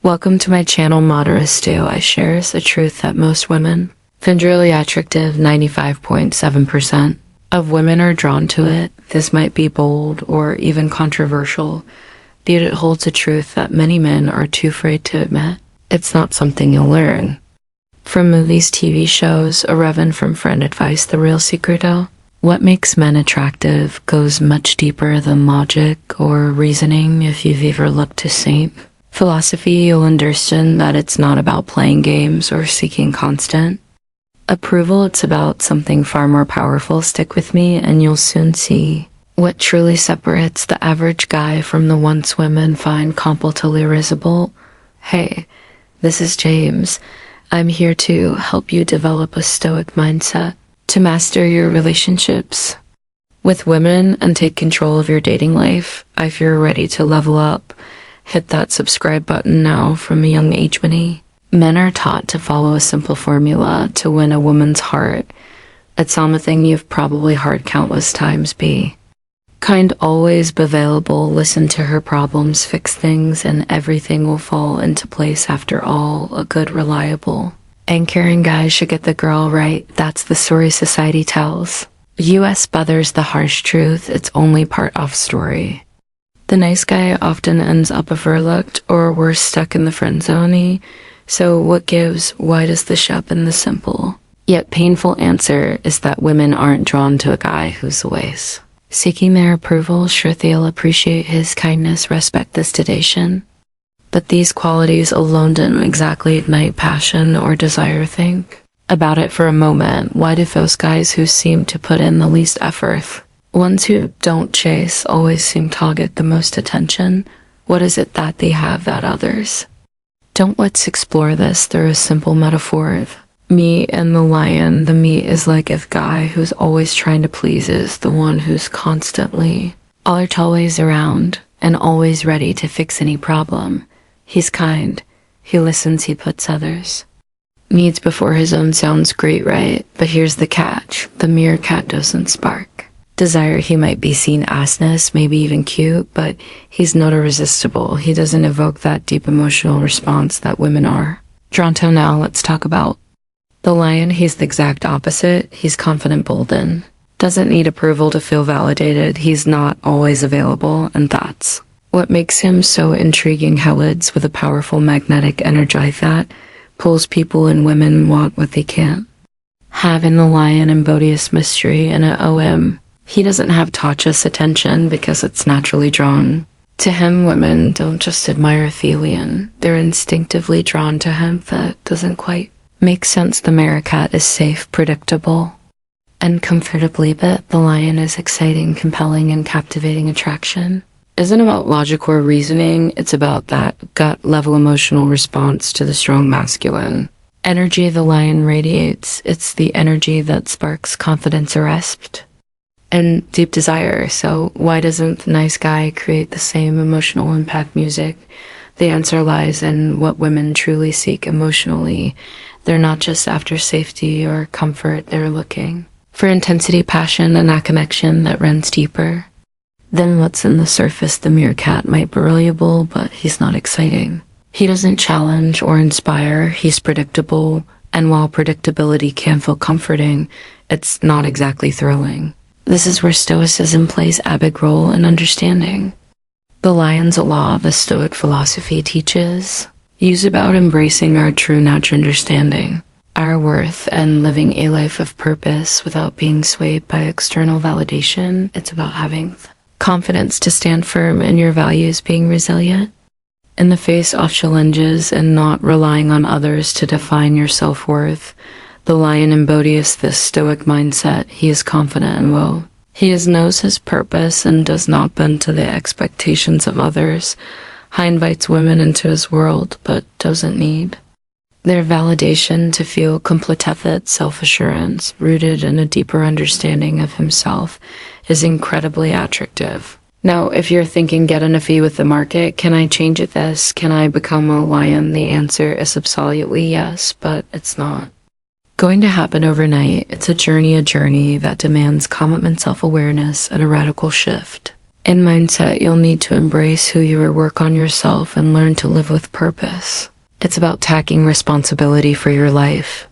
Welcome to my channel, Modera's Do. I share the truth that most women find really attractive. 95.7% of women are drawn to it. This might be bold or even controversial, yet it holds a truth that many men are too afraid to admit. It's not something you'll learn from movies, TV shows, or even from friend advice. The real secret, though, what makes men attractive goes much deeper than logic or reasoning. If you've ever looked to Saint philosophy, you'll understand that it's not about playing games or seeking constant approval. It's about something far more powerful. Stick with me and you'll soon see what truly separates the average guy from the ones women find completely irresistible. Hey, this is James. I'm here to help you develop a stoic mindset to master your relationships with women and take control of your dating life. If you're ready to level up, hit that subscribe button now. From a young age, men are taught to follow a simple formula to win a woman's heart. It's something you've probably heard countless times. Be kind, always be available, listen to her problems, fix things, and everything will fall into place. After all, a good, reliable, and caring guy should get the girl right. That's the story society tells us, but there's the harsh truth. It's only part of story. The nice guy often ends up overlooked or worse, stuck in the friend zone. So what gives? Why does the shop? And the simple yet painful answer is that women aren't drawn to a guy who's always seeking their approval. Sure, they'll appreciate his kindness, respect, this dedication, but these qualities alone don't exactly ignite passion or desire. Think about it for a moment. Why do those guys who seem to put in the least effort, ones who don't chase, always seem to get the most attention? What is it that they have that others don't? Let's explore this through a simple metaphor of me and the lion. The me is like a guy who's always trying to please is the one who's constantly always around and always ready to fix any problem. He's kind, he listens, he puts others' needs before his own. Sounds great, right? But here's the catch. The meerkat doesn't spark desire. He might be seen assness, maybe even cute, but he's not irresistible. He doesn't evoke that deep emotional response that women are drawn to. Now let's talk about the lion. He's the exact opposite. He's confident, bold, and doesn't need approval to feel validated. He's not always available, and that's what makes him so intriguing. How lids with a powerful magnetic energy that pulls people, and women want what they can't have. In the lion embodies mystery and an OM. He doesn't have touchless attention because it's naturally drawn to him. Women don't just admire Thelian, they're instinctively drawn to him. That doesn't quite make sense. The meerkat is safe, predictable, and comfortably bit. The lion is exciting, compelling, and captivating. Attraction isn't about logic or reasoning, it's about that gut level emotional response to the strong masculine energy the lion radiates. It's the energy that sparks confidence, arrest, and deep desire. So why doesn't the nice guy create the same emotional impact? Music. The answer lies in what women truly seek emotionally. They're not just after safety or comfort, they're looking for intensity, passion, and a connection that runs deeper than what's in the surface. The meerkat might be reliable, but he's not exciting. He doesn't challenge or inspire. He's predictable, and while predictability can feel comforting, it's not exactly thrilling. This is where Stoicism plays a big role in understanding the lion's law. The Stoic philosophy teaches is about embracing our true natural understanding, our worth, and living a life of purpose without being swayed by external validation. It's about having confidence to stand firm in your values, being resilient in the face of challenges, and not relying on others to define your self-worth. The lion embodies this stoic mindset. He is confident and will. He knows his purpose and does not bend to the expectations of others. He invites women into his world, but doesn't need their validation to feel complete. Self-assurance, rooted in a deeper understanding of himself, is incredibly attractive. Now, if you're thinking, get in a fee with the market, can I change it this? Can I become a lion? The answer is absolutely yes, but it's not going to happen overnight. It's a journey that demands commitment, self-awareness, and a radical shift In mindset, you'll need to embrace who you are, work on yourself, and learn to live with purpose. It's about taking responsibility for your life,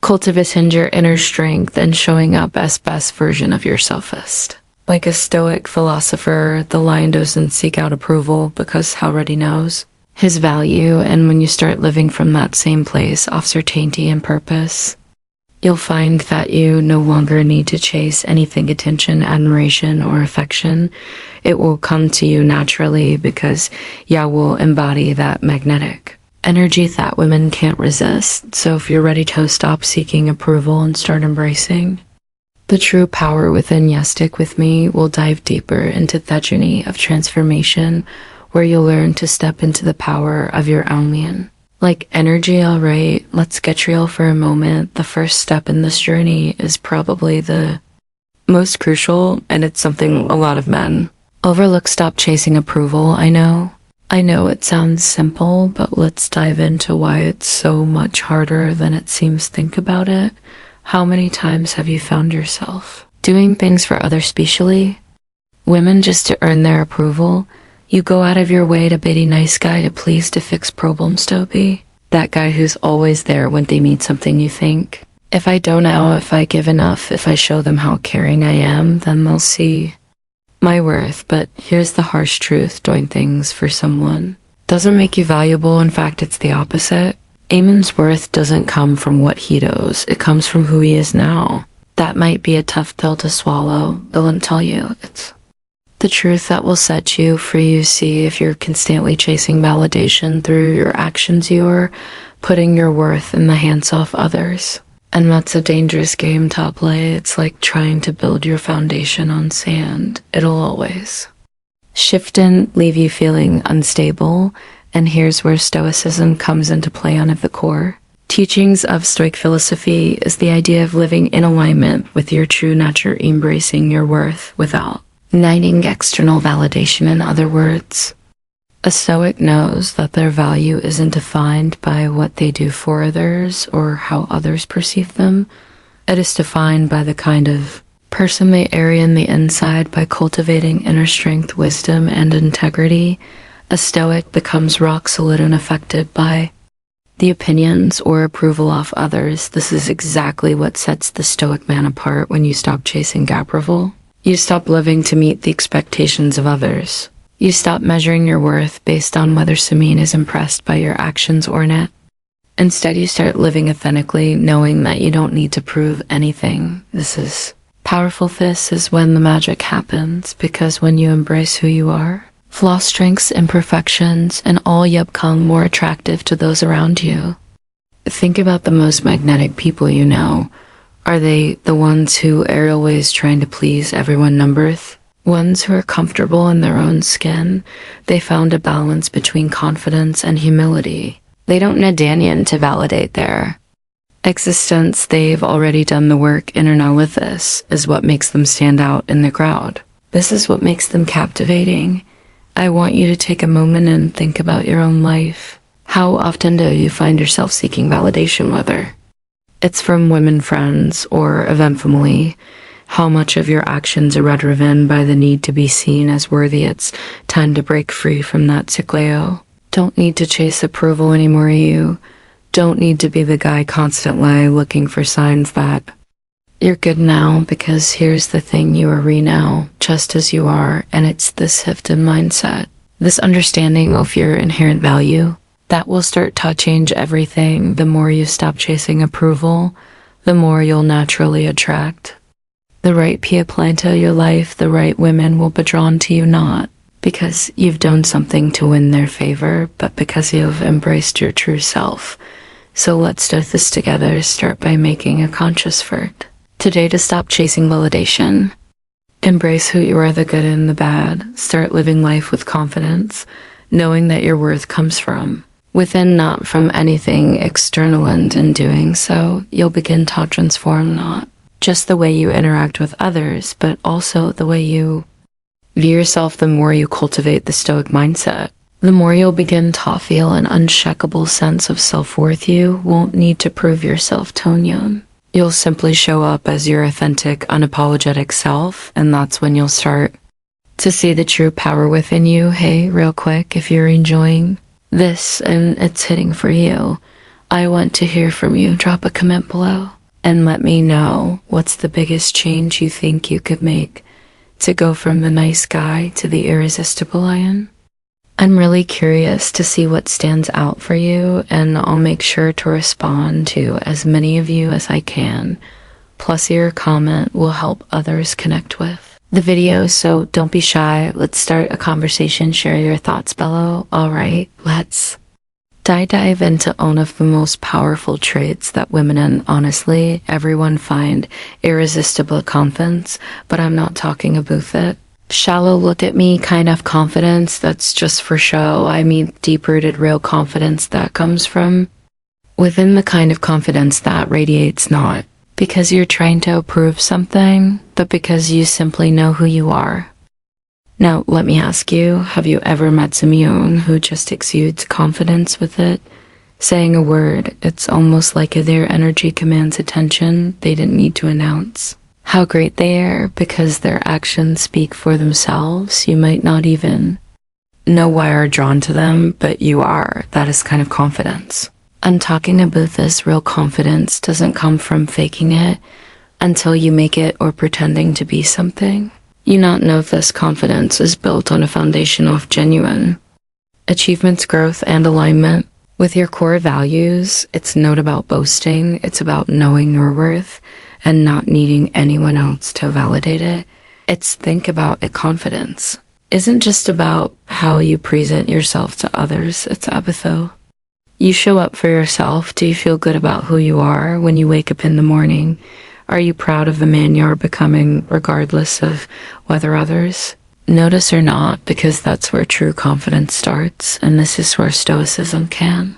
cultivating your inner strength, and showing up as best version of yourselfest. Like a Stoic philosopher, the lion doesn't seek out approval because he already knows his value, and when you start living from that same place of certainty and purpose, you'll find that you no longer need to chase anything, attention, admiration, or affection. It will come to you naturally because you will embody that magnetic energy that women can't resist. So if you're ready to stop seeking approval and start embracing the true power within you, stick with me. We'll dive deeper into that journey of transformation where you'll learn to step into the power of your own man. Like energy, alright, let's get real for a moment. The first step in this journey is probably the most crucial, and it's something a lot of men overlook. Stop chasing approval. I know it sounds simple, but let's dive into why it's so much harder than it seems. Think about it. How many times have you found yourself doing things for others, especially women, just to earn their approval? You go out of your way to be a nice guy, to please, to fix problems, to be that guy who's always there when they need something. You think, if I don't know, if I give enough, if I show them how caring I am, then they'll see my worth. But here's the harsh truth: doing things for someone doesn't make you valuable. In fact, it's the opposite. Eamon's worth doesn't come from what he does, it comes from who he is now. That might be a tough pill to swallow. They'll tell you it's the truth that will set you free. You see, if you're constantly chasing validation through your actions, you're putting your worth in the hands of others. And that's a dangerous game to play. It's like trying to build your foundation on sand. It'll always shift and leave you feeling unstable. And here's where Stoicism comes into play. One of the core teachings of Stoic philosophy is the idea of living in alignment with your true nature, embracing your worth without needing external validation. In other words, a Stoic knows that their value isn't defined by what they do for others or how others perceive them. It is defined by the kind of person they are in the inside. By cultivating inner strength, wisdom, and integrity, a Stoic becomes rock solid, unaffected by the opinions or approval of others. This is exactly what sets the Stoic man apart. When you stop chasing approval, you stop living to meet the expectations of others. You stop measuring your worth based on whether someone is impressed by your actions or not. Instead, you start living authentically, knowing that you don't need to prove anything. This is powerful. This is when the magic happens, because when you embrace who you are, flaws, strengths, imperfections, and all, you become more attractive to those around you. Think about the most magnetic people you know. Are they the ones who are always trying to please everyone? Number ones who are comfortable in their own skin. They found a balance between confidence and humility. They don't need Daniel to validate their existence. They've already done the work in and out. With this is what makes them stand out in the crowd. This is what makes them captivating. I want you to take a moment and think about your own life. How often do you find yourself seeking validation, whether it's from women friends or event family? How much of your actions are driven by the need to be seen as worthy? It's time to break free from that cycleo. Don't need to chase approval anymore. You don't need to be the guy constantly looking for signs that you're good now, because here's the thing: you are now, just as you are. And it's this shift in mindset, this understanding of your inherent value, that will start to change everything. The more you stop chasing approval, the more you'll naturally attract the right people into your life. The right women will be drawn to you, not because you've done something to win their favor, but because you've embraced your true self. So let's do this together. Start by making a conscious effort today to stop chasing validation. Embrace who you are, the good and the bad. Start living life with confidence, knowing that your worth comes from within, not from anything external. And in doing so, you'll begin to transform not just the way you interact with others, but also the way you view yourself. The more you cultivate the Stoic mindset, the more you'll begin to feel an unshakable sense of self-worth. You won't need to prove yourself to anyone. You'll simply show up as your authentic, unapologetic self, and that's when you'll start to see the true power within you. Hey, real quick, if you're enjoying this and it's hitting for you, I want to hear from you. Drop a comment below and let me know what's the biggest change you think you could make to go from the nice guy to the irresistible lion. I'm really curious to see what stands out for you, and I'll make sure to respond to as many of you as I can. Plus, your comment will help others connect with the video, so don't be shy. Let's start a conversation. Share your thoughts below. All right, let's dive into one of the most powerful traits that women, and honestly everyone, find irresistible confidence, but I'm not talking about it. Shallow look at me kind of confidence that's just for show. I mean deep-rooted real confidence that comes from within, the kind of confidence that radiates not because you're trying to prove something, but because you simply know who you are. Now, let me ask you, have you ever met someone who just exudes confidence with it? Saying a word, it's almost like their energy commands attention. They didn't need to announce how great they are because their actions speak for themselves. You might not even know why you're drawn to them, but you are. That is kind of confidence. I'm talking about this real confidence doesn't come from faking it until you make it or pretending to be something. You not know if this confidence is built on a foundation of genuine achievements, growth, and alignment with your core values. It's not about boasting. It's about knowing your worth and not needing anyone else to validate it. It's think about it. Confidence isn't just about how you present yourself to others. It's about you show up for yourself. Do you feel good about who you are when you wake up in the morning? Are you proud of the man you're becoming, regardless of whether others notice or not? Because that's where true confidence starts, and this is where Stoicism can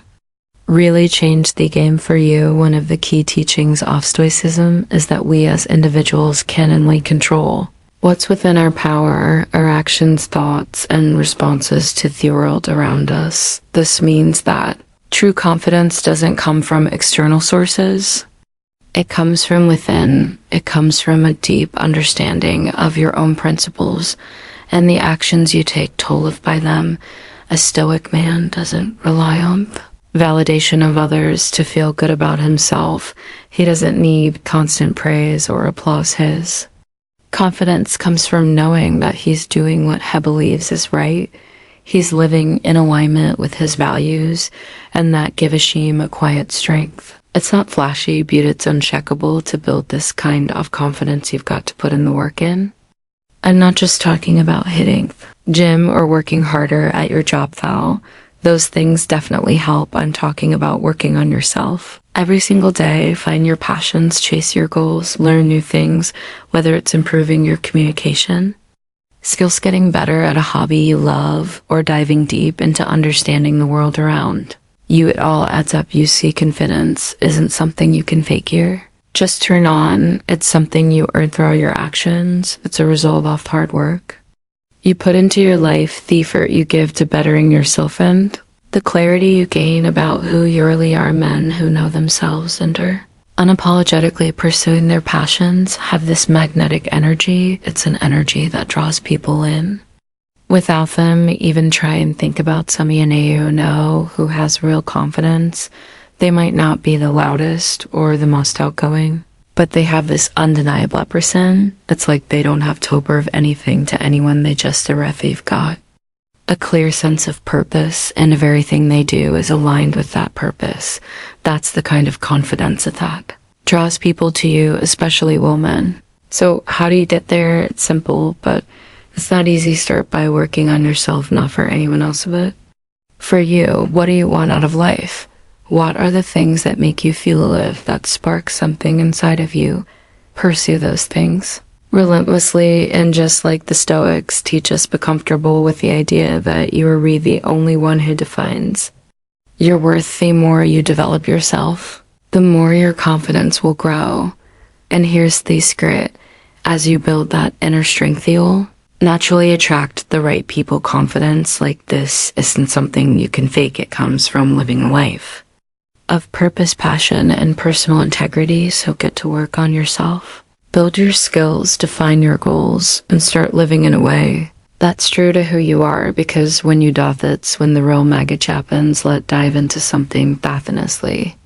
really change the game for you. One of the key teachings of Stoicism is that we as individuals can and we control what's within our power, our actions, thoughts, and responses to the world around us. This means that true confidence doesn't come from external sources. It comes from within. It comes from a deep understanding of your own principles and the actions you take toll of by them. A Stoic man doesn't rely on validation of others to feel good about himself. He doesn't need constant praise or applause. His confidence comes from knowing that he's doing what he believes is right. He's living in alignment with his values, and that gives him a quiet strength. It's not flashy, but it's unshakable. To build this kind of confidence, you've got to put in the work in. I'm not just talking about hitting gym or working harder at your job though. Those things definitely help. I'm talking about working on yourself. Every single day, find your passions, chase your goals, learn new things, whether it's improving your communication skills, getting better at a hobby you love, or diving deep into understanding the world around you. It all adds up. You see, confidence isn't something you can fake here. Just turn on. It's something you earn through your actions. It's a result of hard work you put into your life, the effort you give to bettering yourself, and the clarity you gain about who you really are. Men who know themselves and are unapologetically pursuing their passions have this magnetic energy. It's an energy that draws people in. Without them, even try and think about somebody you know who has real confidence. They might not be the loudest or the most outgoing, but they have this undeniable person. It's like they don't have to prove anything to anyone. They just are if they've got a clear sense of purpose, and everything they do is aligned with that purpose. That's the kind of confidence that draws people to you, especially women. So how do you get there? It's simple, but it's not easy. Start by working on yourself, not for anyone else of it. For you, what do you want out of life? What are the things that make you feel alive, that spark something inside of you? Pursue those things relentlessly, and just like the Stoics teach us, be comfortable with the idea that you are really the only one who defines your worth. The more you develop yourself, the more your confidence will grow. And here's the secret: as you build that inner strength, you'll naturally attract the right people. Confidence like this isn't something you can fake. It comes from living a life of purpose, passion, and personal integrity. So get to work on yourself. Build your skills, define your goals, and start living in a way That's true to who you are, because when you doth it's when the real mega happens. Let dive into something fathinously.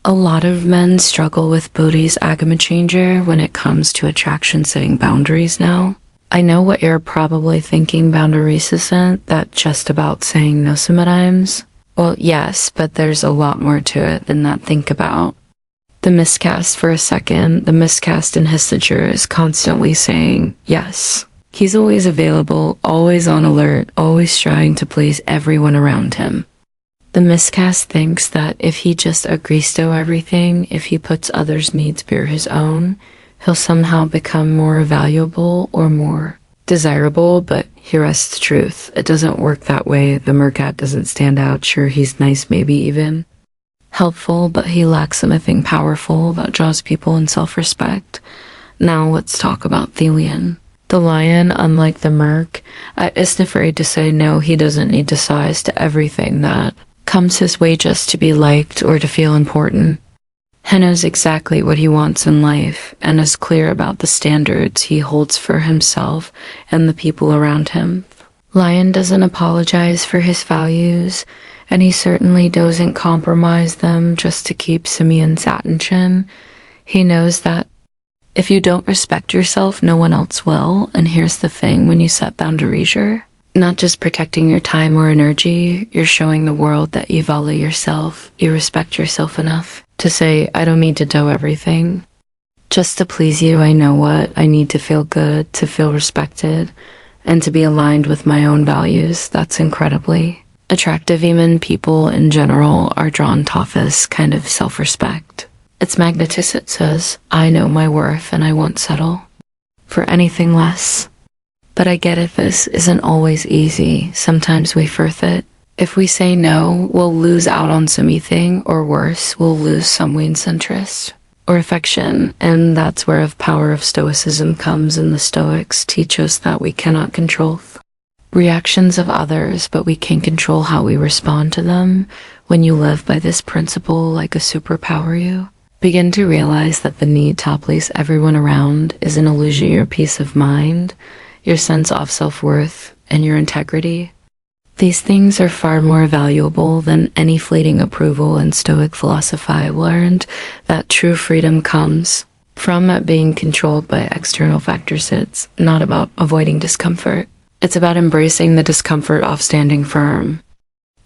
A lot of men struggle with Bodhi's agama changer when it comes to attraction setting boundaries now. I know what you're probably thinking, boundaries isn't that just about saying no sometimes. Well, yes, but there's a lot more to it than that. Think about the miscast for a second. The miscast in his signature is constantly saying yes. He's always available, always on alert, always trying to please everyone around him. The miscast thinks that if he just agrees to everything, if he puts others' needs before his own, he'll somehow become more valuable or more desirable, but here's the truth. It doesn't work that way. The mercat doesn't stand out. Sure, he's nice, maybe even helpful, but he lacks something powerful that draws people in self-respect. Now let's talk about the lion. The lion, unlike the merc, isn't afraid to say no. He doesn't need to size to everything that comes his way just to be liked or to feel important. He knows exactly what he wants in life and is clear about the standards he holds for himself and the people around him. Lion doesn't apologize for his values, and he certainly doesn't compromise them just to keep Simeon's attention. He knows that if you don't respect yourself, no one else will. And here's the thing, when you set boundaries, you're not just protecting your time or energy, you're showing the world that you value yourself, you respect yourself enough to say, I don't need to do everything just to please you. I know what I need to feel good, to feel respected, and to be aligned with my own values. That's incredibly attractive. Even people in general are drawn to this kind of self-respect. It's magnetism. It says, I know my worth and I won't settle for anything less. But I get it, this isn't always easy. Sometimes we forfeit. If we say no, we'll lose out on something, or worse, we'll lose someone's interest or affection. And that's where the power of Stoicism comes in. The Stoics teach us that we cannot control reactions of others, but we can control how we respond to them. When you live by this principle like a superpower, you begin to realize that the need to please everyone around is an illusion. Your peace of mind, your sense of self-worth, and your integrity. These things are far more valuable than any fleeting approval. In Stoic philosophy, I learned that true freedom comes from being controlled by external factors. It's not about avoiding discomfort. It's about embracing the discomfort of standing firm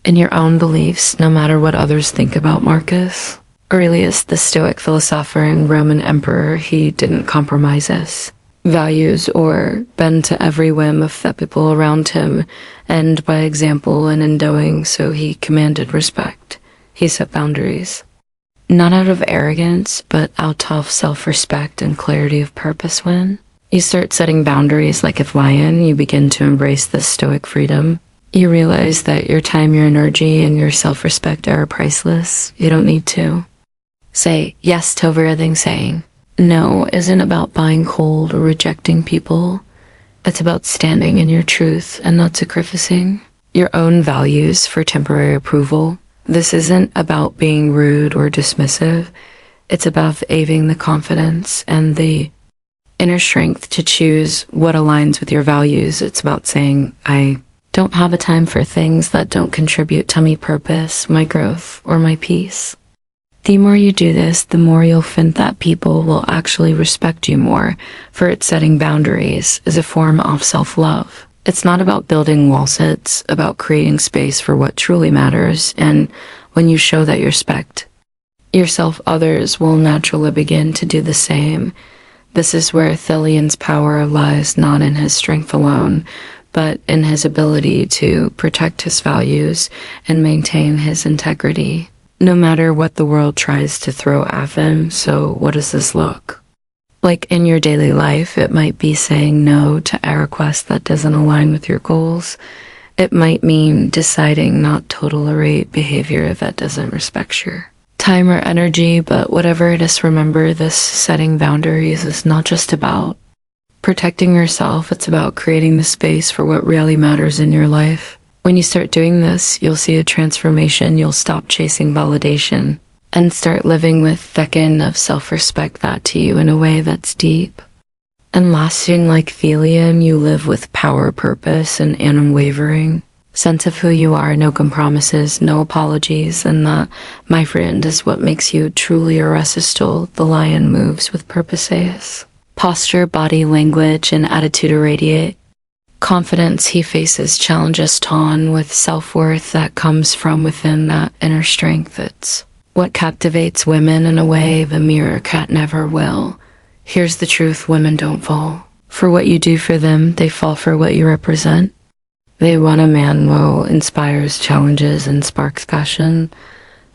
in your own beliefs, no matter what others think about. Marcus Aurelius, the Stoic philosopher and Roman emperor, he didn't compromise his values or bend to every whim of the people around him, and by example, and in doing so he commanded respect. He set boundaries, not out of arrogance, but out of self-respect and clarity of purpose. When you start setting boundaries like a lion, you begin to embrace this Stoic freedom. You realize that your time, your energy, and your self-respect are priceless. You don't need to say yes to everything. Saying no isn't about buying cold or rejecting people. It's about standing in your truth and not sacrificing your own values for temporary approval. This isn't about being rude or dismissive. It's about having the confidence and the inner strength to choose what aligns with your values. It's about saying, I don't have a time for things that don't contribute to my purpose, my growth, or my peace. The more you do this, the more you'll find that people will actually respect you more, for it. Setting boundaries is a form of self-love. It's not about building walls, it's about creating space for what truly matters. And when you show that you respect yourself, others will naturally begin to do the same. This is where Thelian's power lies, not in his strength alone, but in his ability to protect his values and maintain his integrity, no matter what the world tries to throw at him. So what does this look like in your daily life? It might be saying no to a request that doesn't align with your goals. It might mean deciding not to tolerate behavior that doesn't respect your time or energy. But whatever it is, remember, this setting boundaries is not just about protecting yourself. It's about creating the space for what really matters in your life. When you start doing this, you'll see a transformation. You'll stop chasing validation and start living with the kind of self-respect that to you in a way that's deep, And lasting like helium, you live with power, purpose, and an unwavering sense of who you are. No compromises, no apologies, and that, my friend, is what makes you truly irresistible. The lion moves with purposes. Posture, body language, and attitude irradiate confidence. He faces challenges torn with self-worth that comes from within, that inner strength. It's what captivates women in a way the mirror cat never will. Here's the truth: women don't fall for what you do for them, they fall for what you represent. They want a man who inspires, challenges, and sparks passion.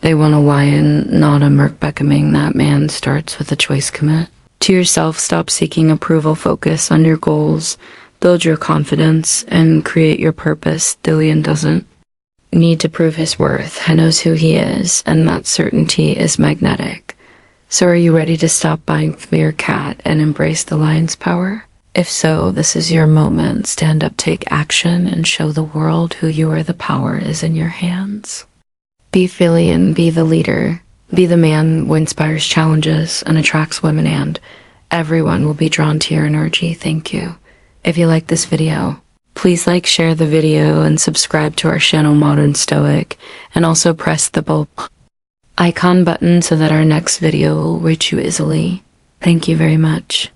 They want a lion, not a merc beckoning. That man starts with a choice. Commit to yourself, stop seeking approval, focus on your goals, build your confidence, and create your purpose. Dillian doesn't need to prove his worth. He knows who he is, and that certainty is magnetic. So are you ready to stop buying fear cat and embrace the lion's power? If so, this is your moment. Stand up, take action, and show the world who you are. The power is in your hands. Be Philian, be the leader. Be the man who inspires, challenges, and attracts women, and everyone will be drawn to your energy. Thank you. If you like this video, please like, share the video, and subscribe to our channel Modern Stoic, and also press the bell icon button so that our next video will reach you easily. Thank you very much.